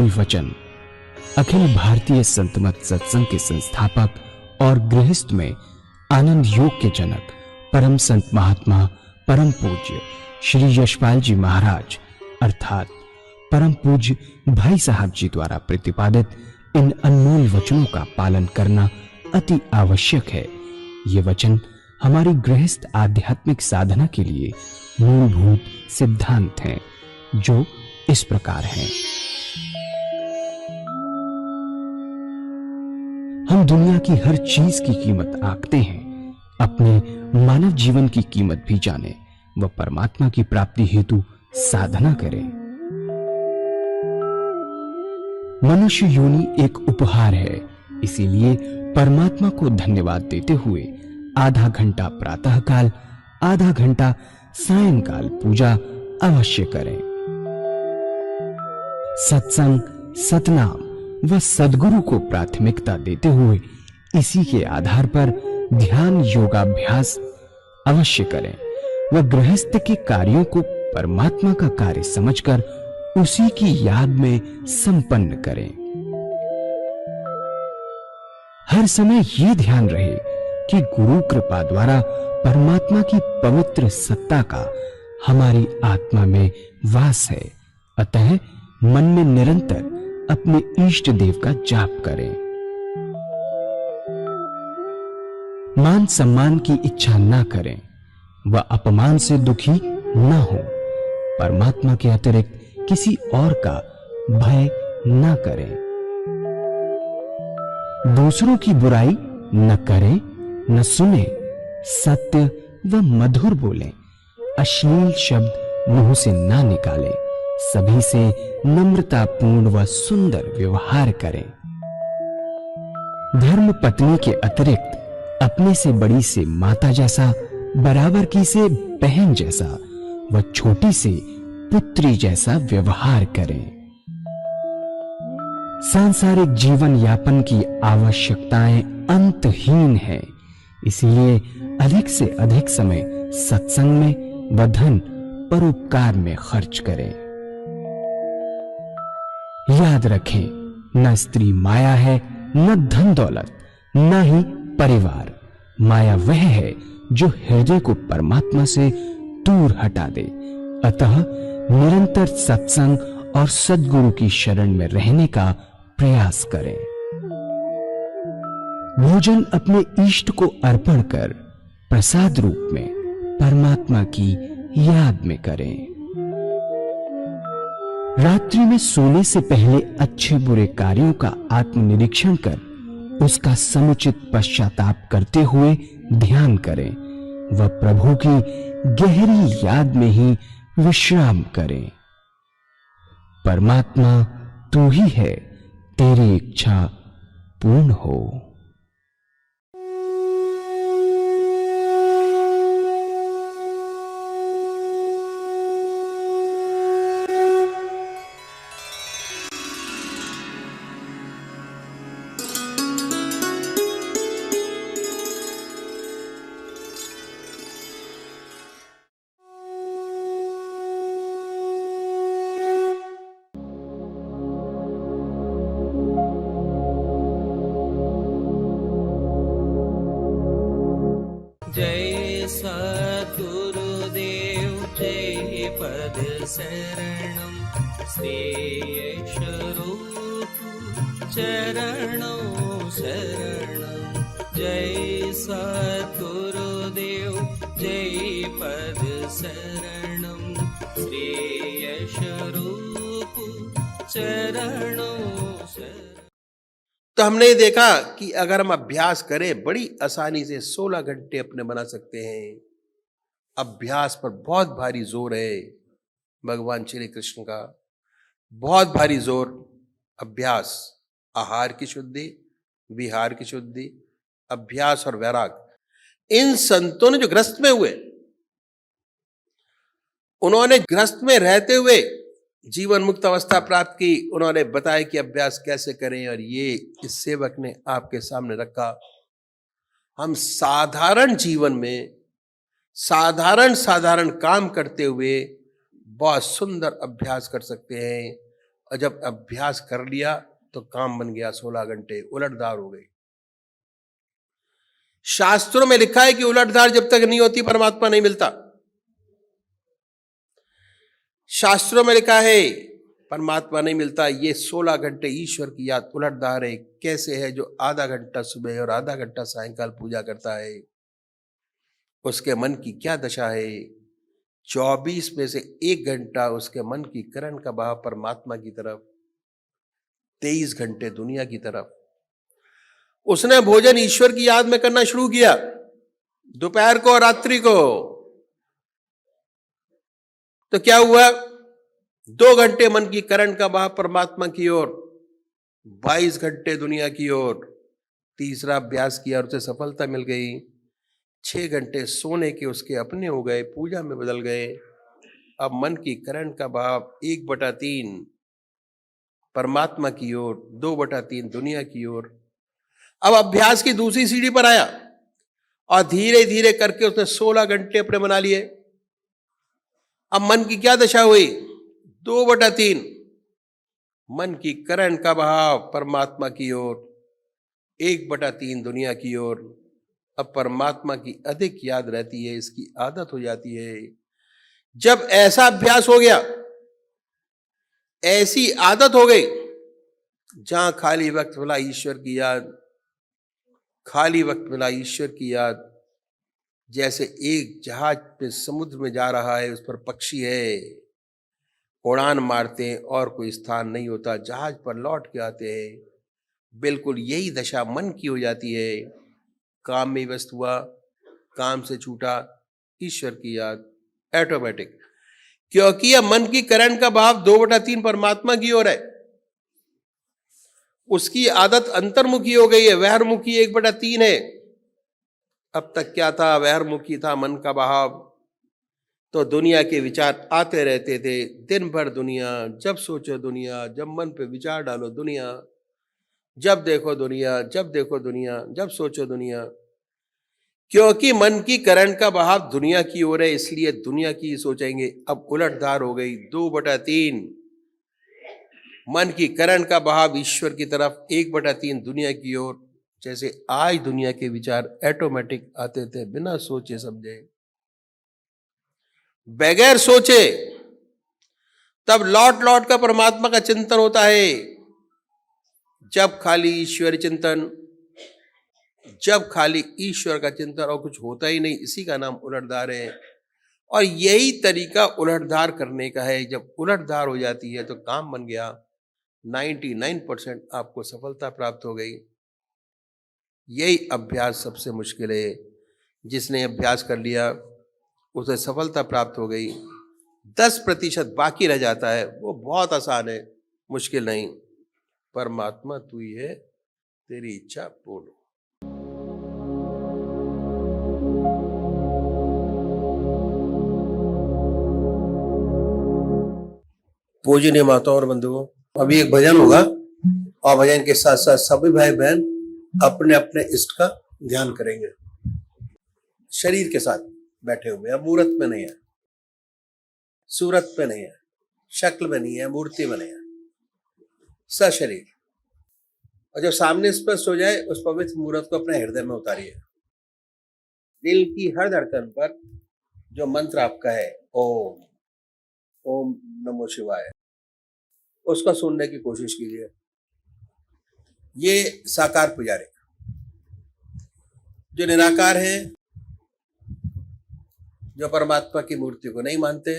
अनमोल वचन अखिल भारतीय संत मत सत्संग के संस्थापक और गृहस्थ में आनंद योग के जनक परम संत महात्मा परम पूज्य श्री यशपाल जी महाराज अर्थात परम पूज्य भाई साहब जी द्वारा प्रतिपादित इन अनमोल वचनों का पालन करना अति आवश्यक है। ये वचन हमारी गृहस्थ आध्यात्मिक साधना के लिए मूलभूत सिद्धांत हैं, जो इस प्रकार हैं। हम दुनिया की हर चीज की कीमत आंकते हैं, अपने मानव जीवन की कीमत भी जाने व परमात्मा की प्राप्ति हेतु साधना करें। मनुष्य योनि एक उपहार है, इसीलिए परमात्मा को धन्यवाद देते हुए आधा घंटा प्रातःकाल, आधा घंटा सायंकाल पूजा अवश्य करें। सत्संग, सतनाम व सद्गुरु को प्राथमिकता देते हुए इसी के आधार पर ध्यान योगाभ्यास अवश्य करें व गृहस्थ के कार्यों को परमात्मा का कार्य समझकर उसी की याद में संपन्न करें। हर समय ये ध्यान रहे कि गुरु कृपा द्वारा परमात्मा की पवित्र सत्ता का हमारी आत्मा में वास है, अतः मन में निरंतर अपने इष्ट देव का जाप करें। मान सम्मान की इच्छा न करें व अपमान से दुखी न हो। परमात्मा के अतिरिक्त किसी और का भय न करें। दूसरों की बुराई न करें, न सुने, सत्य व मधुर बोलें, अश्लील शब्द मुंह से ना निकालें, सभी से नम्रतापूर्ण व सुंदर व्यवहार करें। धर्म पत्नी के अतिरिक्त अपने से बड़ी से माता जैसा, बराबर की से बहन जैसा व छोटी से पुत्री जैसा व्यवहार करें। सांसारिक जीवन यापन की आवश्यकताएं अंतहीन है, इसलिए अधिक से अधिक समय सत्संग में व धन परोपकार में खर्च करें। याद रखें, न स्त्री माया है, न धन दौलत, न ही परिवार। माया वह है जो हृदय को परमात्मा से दूर हटा दे। अतः निरंतर सत्संग और सद्गुरु की शरण में रहने का प्रयास करें। भोजन अपने इष्ट को अर्पण कर प्रसाद रूप में परमात्मा की याद में करें। रात्रि में सोने से पहले अच्छे बुरे कार्यों का आत्मनिरीक्षण कर उसका समुचित पश्चाताप करते हुए ध्यान करें व प्रभु की गहरी याद में ही विश्राम करें। परमात्मा तू ही है, तेरी इच्छा पूर्ण हो। जय सद्गुरुदेव जय पद शरणं श्रेयस्वरूप चरणों शरणं। जय सद्गुरुदेव जय पद शरणं श्रेयस्वरूप चरणों शरणं। तो हमने ये देखा कि अगर हम अभ्यास करें बड़ी आसानी से 16 घंटे अपने बना सकते हैं। अभ्यास पर बहुत भारी जोर है भगवान श्री कृष्ण का, बहुत भारी जोर। अभ्यास, आहार की शुद्धि, विहार की शुद्धि, अभ्यास और वैराग। इन संतों ने जो गृहस्थ में हुए, उन्होंने गृहस्थ में रहते हुए जीवन मुक्त अवस्था प्राप्त की। उन्होंने बताया कि अभ्यास कैसे करें, और ये इस सेवक ने आपके सामने रखा। हम साधारण जीवन में साधारण काम करते हुए बहुत सुंदर अभ्यास कर सकते हैं, और जब अभ्यास कर लिया तो काम बन गया, 16 घंटे उलटदार हो गई। शास्त्रों में लिखा है कि उलटदार जब तक नहीं होती परमात्मा नहीं मिलता। शास्त्रों में लिखा है परमात्मा नहीं मिलता। ये 16 घंटे ईश्वर की याद उलटदार है। कैसे है? जो आधा घंटा सुबह और आधा घंटा सायंकाल पूजा करता है, उसके मन की क्या दशा है? 24 में से 1 घंटा उसके मन की करण का बहाव परमात्मा की तरफ, 23 घंटे दुनिया की तरफ। उसने भोजन ईश्वर की याद में करना शुरू किया, दोपहर को और रात्रि को। तो क्या हुआ? 2 घंटे मन की करण का बहाव परमात्मा की ओर, 22 घंटे दुनिया की ओर। तीसरा अभ्यास किया और उसे सफलता मिल गई। 6 घंटे सोने के उसके अपने हो गए, पूजा में बदल गए। अब मन की करण का भाव 1/3 परमात्मा की ओर, 2/3 दुनिया की ओर। अब अभ्यास की दूसरी सीढ़ी पर आया और धीरे धीरे करके उसने 16 घंटे अपने बना लिए। अब मन की क्या दशा हुई? 2/3 मन की करण का भाव परमात्मा की ओर, 1/3 दुनिया की ओर। अब परमात्मा की अधिक याद रहती है, इसकी आदत हो जाती है। जब ऐसा अभ्यास हो गया, ऐसी आदत हो गई, जहां खाली वक्त मिला ईश्वर की याद, खाली वक्त मिला ईश्वर की याद। जैसे एक जहाज पे समुद्र में जा रहा है, उस पर पक्षी है, उड़ान मारते हैं और कोई स्थान नहीं होता, जहाज पर लौट के आते हैं। बिल्कुल यही दशा मन की हो जाती है। काम में व्यस्त हुआ, काम से छूटा, ईश्वर की याद ऑटोमेटिक। क्योंकि यह मन की करण का भाव 2/3 परमात्मा की ओर है। उसकी आदत अंतर्मुखी हो गई है, बहिर्मुखी 1/3 है। अब तक क्या था? बहिर्मुखी था मन का भाव, तो दुनिया के विचार आते रहते थे। दिन भर दुनिया, जब सोचो दुनिया, जब मन पे विचार डालो दुनिया, जब देखो दुनिया, जब देखो दुनिया, जब सोचो दुनिया। क्योंकि मन की करण का बहाव दुनिया की ओर है, इसलिए दुनिया की सोचेंगे। अब उलटदार हो गई, 2/3 मन की करण का बहाव ईश्वर की तरफ, 1/3 दुनिया की ओर। जैसे आज दुनिया के विचार ऑटोमेटिक आते थे, बिना सोचे समझे, बगैर सोचे। तब लौट लौट का परमात्मा का चिंतन होता है। जब खाली ईश्वर चिंतन, जब खाली ईश्वर का चिंतन और कुछ होता ही नहीं, इसी का नाम उलटदार है। और यही तरीका उलटदार करने का है। जब उलटदार हो जाती है तो काम बन गया, 99% आपको सफलता प्राप्त हो गई। यही अभ्यास सबसे मुश्किल है। जिसने अभ्यास कर लिया उसे सफलता प्राप्त हो गई। 10% बाकी रह जाता है, वो बहुत आसान है, मुश्किल नहीं। परमात्मा तू ही है, तेरी इच्छा पूर्ण हो। पूजनीय माताओं और बंधुओं, अभी एक भजन होगा और भजन के साथ साथ सभी भाई बहन अपने अपने इष्ट का ध्यान करेंगे, शरीर के साथ बैठे हुए। अब मूर्त में नहीं है, सूरत पे नहीं है, शक्ल में नहीं है, मूर्ति में नहीं है, सशरीर। और जब सामने स्पष्ट हो जाए, उस पवित्र मूर्त को अपने हृदय में उतारिए। दिल की हर धड़कन पर जो मंत्र आपका है, ओम ओम नमो शिवाय, उसका सुनने की कोशिश कीजिए। ये साकार पुजारी, जो निराकार है, जो परमात्मा की मूर्ति को नहीं मानते,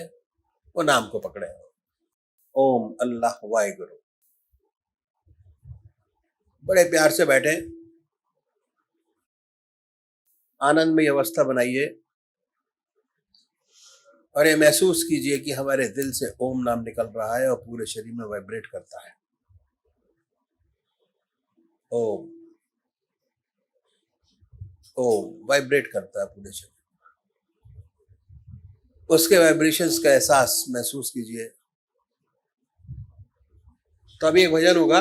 वो नाम को पकड़े। ओम अल्लाह वाहिगुरु। बड़े प्यार से बैठे, आनंदमय अवस्था बनाइए और ये महसूस कीजिए कि हमारे दिल से ओम नाम निकल रहा है और पूरे शरीर में वाइब्रेट करता है। ओम ओम वाइब्रेट करता है पूरे शरीर, उसके वाइब्रेशंस का एहसास महसूस कीजिए। तो अभी एक भजन होगा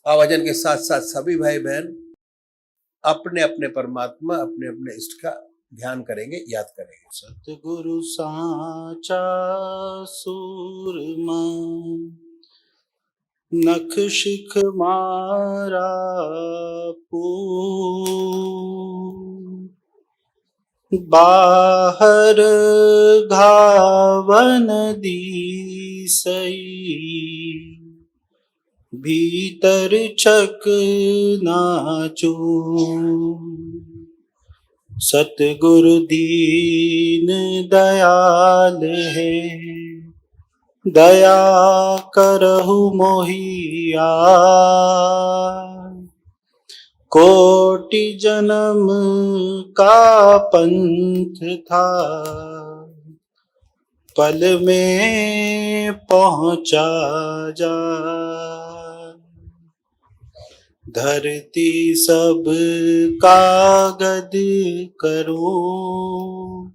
और भजन के साथ साथ सभी भाई बहन अपने अपने परमात्मा, अपने अपने इष्ट का ध्यान करेंगे, याद करेंगे। सतगुरु साचा सूरमा नख शिख मारा पू बाहर घावन दी सई भीतर चक नाचू सतगुरु दीन दयाल है दया करहु मोहिया कोटि जन्म का पंथ था पल में पहुंचा जा धरती सब कागद करूं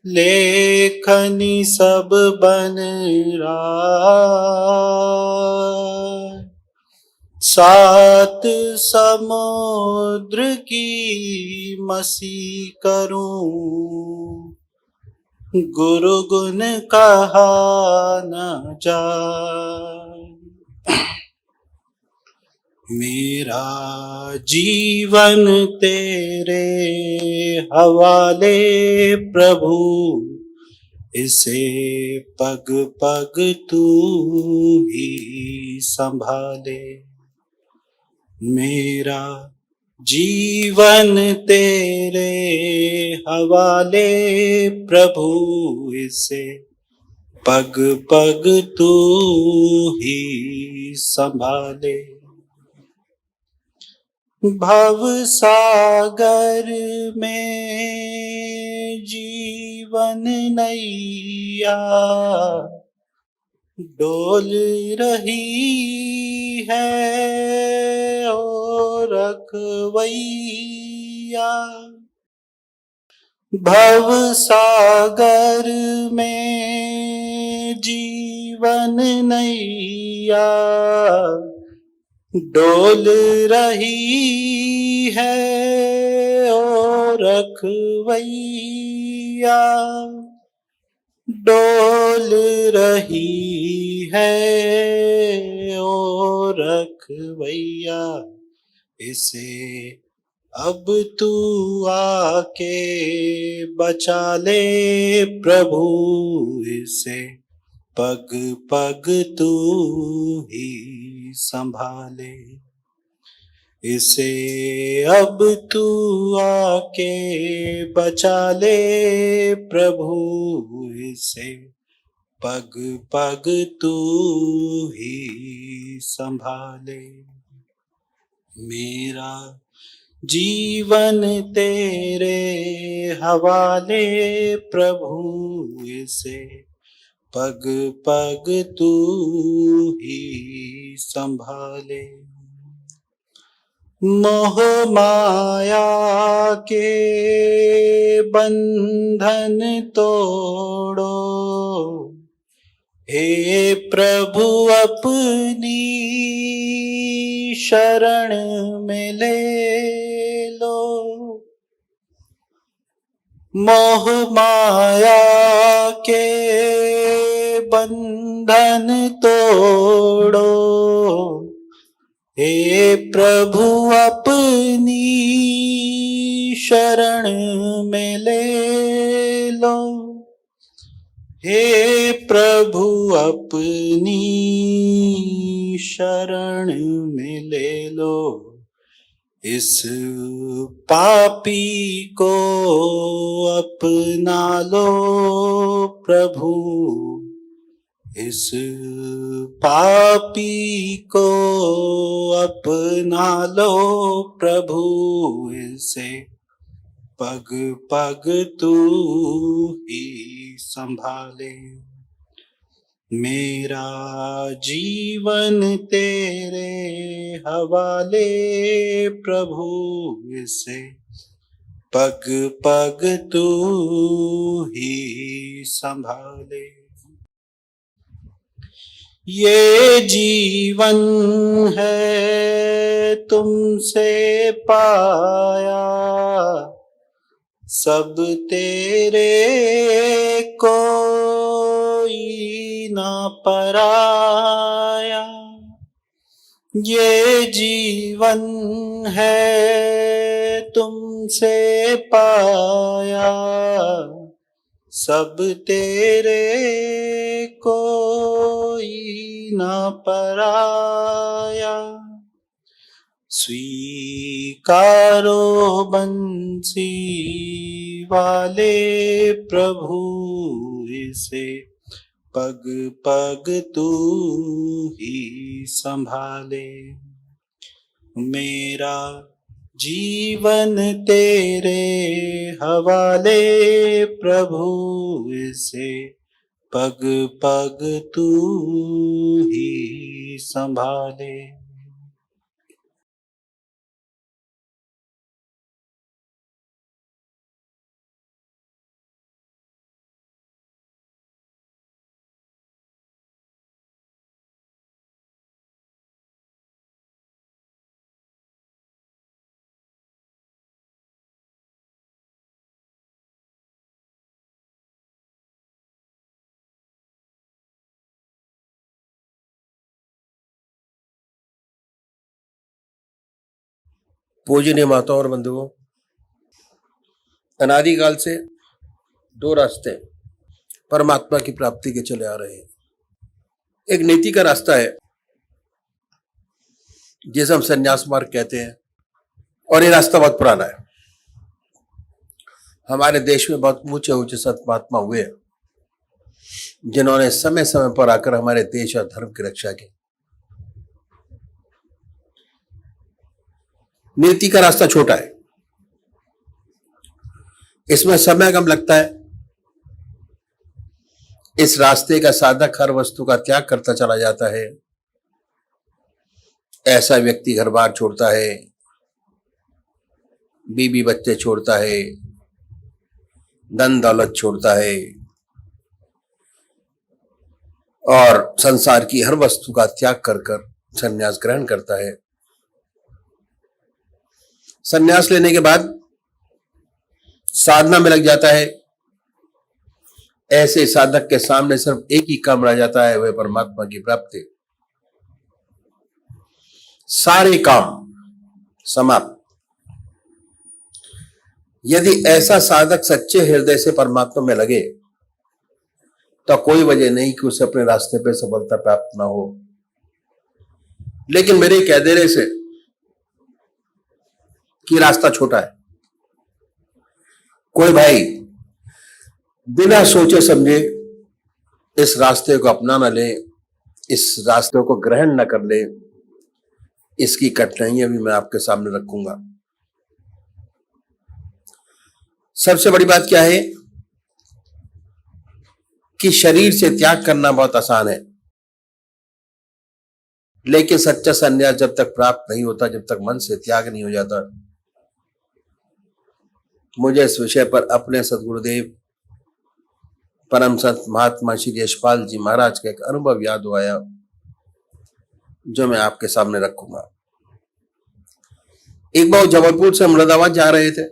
लेखनी सब बन रहा सात समुद्र की मसी करूं गुरु गुण कहा न जाए मेरा जीवन तेरे हवाले प्रभु इसे पग पग तू ही संभाले मेरा जीवन तेरे हवाले प्रभु इसे पग पग तू ही संभाले भव सागर में जीवन नैया डोल रही है ओ रखवैया भव सागर में जीवन नैया डोल रही है ओ रखवैया डोल रही है ओ रखवैया इसे अब तू आके बचा ले प्रभु इसे पग पग तू ही संभाले इसे अब तू आके बचा ले प्रभु इसे पग पग तू ही संभाले मेरा जीवन तेरे हवाले प्रभु इसे पग पग तू ही संभाले मोह माया के बंधन तोड़ो हे प्रभु अपनी शरण में ले लो मोह माया के बंधन तोड़ो हे प्रभु अपनी शरण में ले लो हे प्रभु अपनी शरण में ले लो इस पापी को अपना लो प्रभु इस पापी को अपना लो प्रभु इसे पग पग तू ही संभाले मेरा जीवन तेरे हवाले प्रभु इसे पग पग तू ही संभाले ये जीवन है तुमसे पाया सब तेरे कोई ना पराया ये जीवन है तुमसे पाया, सब तेरे कोई ना पराया। स्वीकारो बंसी वाले प्रभु इसे, पग पग तू ही संभाले। मेरा जीवन तेरे हवाले प्रभु इसे, पग पग तू ही संभाले। पूजनीय माताओं और बंधुओं, अनादिकाल से दो रास्ते परमात्मा की प्राप्ति के चले आ रहे हैं। एक नीति का रास्ता है जिसे हम संन्यास मार्ग कहते हैं, और ये रास्ता बहुत पुराना है। हमारे देश में बहुत ऊंचे ऊंचे संत महात्मा हुए जिन्होंने समय समय पर आकर हमारे देश और धर्म की रक्षा की। नीति का रास्ता छोटा है, इसमें समय कम लगता है। इस रास्ते का साधक हर वस्तु का त्याग करता चला जाता है। ऐसा व्यक्ति घर बार छोड़ता है, बीबी बच्चे छोड़ता है, धन दौलत छोड़ता है और संसार की हर वस्तु का त्याग कर कर संन्यास ग्रहण करता है। संन्यास लेने के बाद साधना में लग जाता है। ऐसे साधक के सामने सिर्फ एक ही काम रह जाता है, वह परमात्मा की प्राप्ति। सारे काम समाप्त। यदि ऐसा साधक सच्चे हृदय से परमात्मा में लगे तो कोई वजह नहीं कि उसे अपने रास्ते पे सफलता प्राप्त ना हो। लेकिन मेरे कह देने से कि रास्ता छोटा है, कोई भाई बिना सोचे समझे इस रास्ते को अपना न ले, इस रास्ते को ग्रहण न कर ले, इसकी कठिनाइयां भी मैं आपके सामने रखूंगा। सबसे बड़ी बात क्या है कि शरीर से त्याग करना बहुत आसान है, लेकिन सच्चा संन्यास जब तक प्राप्त नहीं होता, जब तक मन से त्याग नहीं हो जाता। मुझे इस विषय पर अपने सदगुरुदेव परम संत महात्मा श्री यशपाल जी महाराज का एक अनुभव याद आया, जो मैं आपके सामने रखूंगा। एक बार जबलपुर से मुरादाबाद जा रहे थे।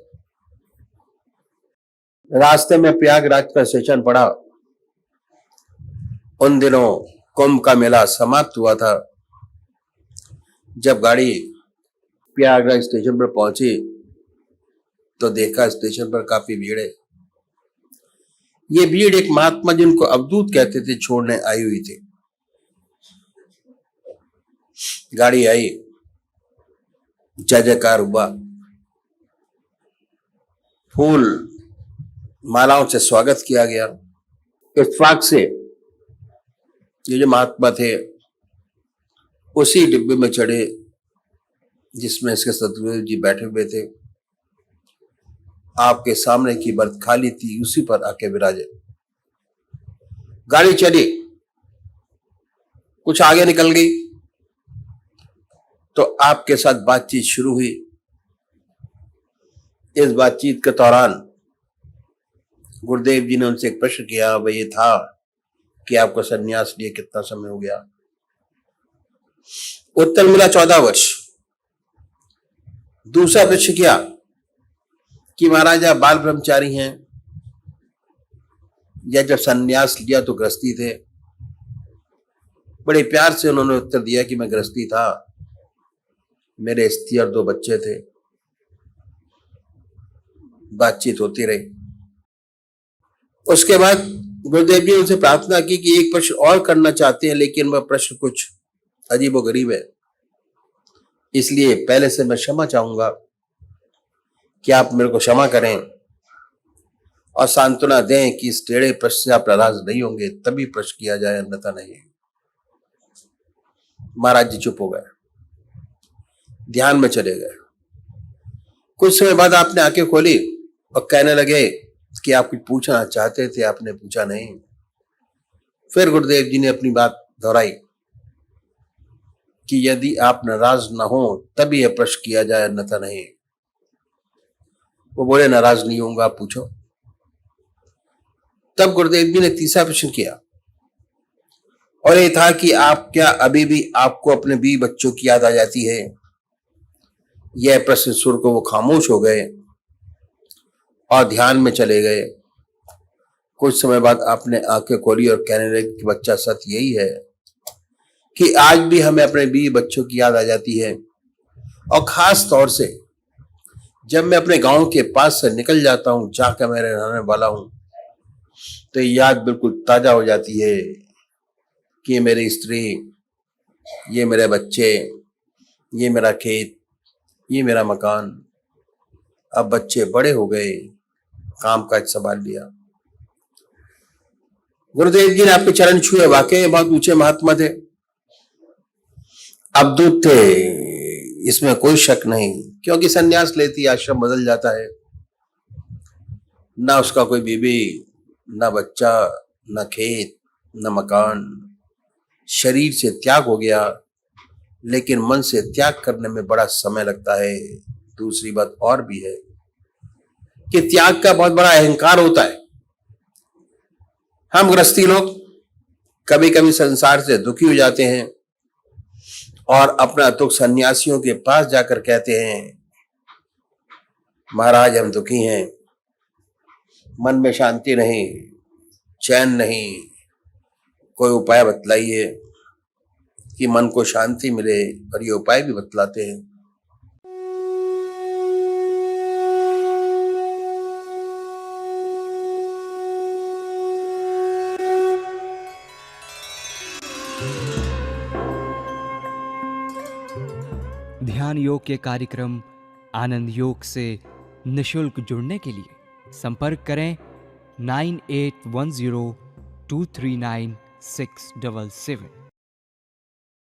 रास्ते में प्रयागराज का स्टेशन पड़ा। उन दिनों कुंभ का मेला समाप्त हुआ था। जब गाड़ी प्रयागराज स्टेशन पर पहुंची तो देखा स्टेशन पर काफी भीड़ है। ये भीड़ एक महात्मा जिनको अवधूत कहते थे छोड़ने आई हुई थी। गाड़ी आई, जय जयकार हुआ, फूल मालाओं से स्वागत किया गया। इत्तेफाक से ये जो महात्मा थे उसी डिब्बे में चढ़े जिसमें इसके सतगुरु जी बैठे हुए थे। आपके सामने की बर्थ खाली थी, उसी पर आके विराजे। गाड़ी चली, कुछ आगे निकल गई तो आपके साथ बातचीत शुरू हुई। इस बातचीत के दौरान गुरुदेव जी ने उनसे एक प्रश्न किया, वह ये था कि आपको संन्यास लिए कितना समय हो गया। उत्तर मिला 14 वर्ष। दूसरा प्रश्न किया कि महाराज आप बाल ब्रह्मचारी हैं या जब संन्यास लिया तो गृहस्थी थे। बड़े प्यार से उन्होंने उत्तर दिया कि मैं गृहस्थी था, मेरे स्त्री और 2 बच्चे थे। बातचीत होती रही। उसके बाद गुरुदेव जी उनसे प्रार्थना की कि एक प्रश्न और करना चाहते हैं, लेकिन वह प्रश्न कुछ अजीबोगरीब है, इसलिए पहले से मैं क्षमा चाहूंगा कि आप मेरे को क्षमा करें और सांत्वना दें कि इस टेढ़े प्रश्न से आप नाराज नहीं होंगे, तभी प्रश्न किया जाए, अन्यथा नहीं। महाराज जी चुप हो गए, ध्यान में चले गए। कुछ समय बाद आपने आंखें खोली और कहने लगे कि आप कुछ पूछना चाहते थे, आपने पूछा नहीं। फिर गुरुदेव जी ने अपनी बात दोहराई कि यदि आप नाराज ना हो तभी यह प्रश्न किया जाए, अन्यथा नहीं। वो बोले नाराज नहीं होऊंगा, आप पूछो। तब गुरुदेव जी ने तीसरा प्रश्न किया और ये था कि आप क्या अभी भी आपको अपने 20 बच्चों की याद आ जाती है? यह प्रश्न सुन को वो खामोश हो गए और ध्यान में चले गए। कुछ समय बाद आपने आंखें खोली और कहने लगे कि बच्चा, सत्य यही है कि आज भी हमें अपने 20 बच्चों की याद आ जाती है, और खास तौर से जब मैं अपने गांव के पास से निकल जाता हूं, जहां का मैं रहने वाला हूं, तो ये याद बिल्कुल ताजा हो जाती है कि ये मेरी स्त्री, ये मेरे बच्चे, ये मेरा खेत, ये मेरा मकान। अब बच्चे बड़े हो गए, काम काज संभाल लिया। गुरुदेव जी ने आपके चरण छुए, वाकई बहुत ऊंचे महात्मा थे, अवधूत थे, इसमें कोई शक नहीं। क्योंकि सन्यास लेती आश्रम बदल जाता है, ना उसका कोई बीवी, ना बच्चा, ना खेत, ना मकान। शरीर से त्याग हो गया, लेकिन मन से त्याग करने में बड़ा समय लगता है। दूसरी बात और भी है कि त्याग का बहुत बड़ा अहंकार होता है। हम गृहस्थी लोग कभी कभी संसार से दुखी हो जाते हैं और अपना दुख सन्यासियों के पास जाकर कहते हैं, महाराज हम दुखी हैं, मन में शांति नहीं, चैन नहीं, कोई उपाय बतलाइए कि मन को शांति मिले। और ये उपाय भी बतलाते हैं। ध्यान योग के कार्यक्रम आनंद योग से निशुल्क जुड़ने के लिए संपर्क करें 9810239677।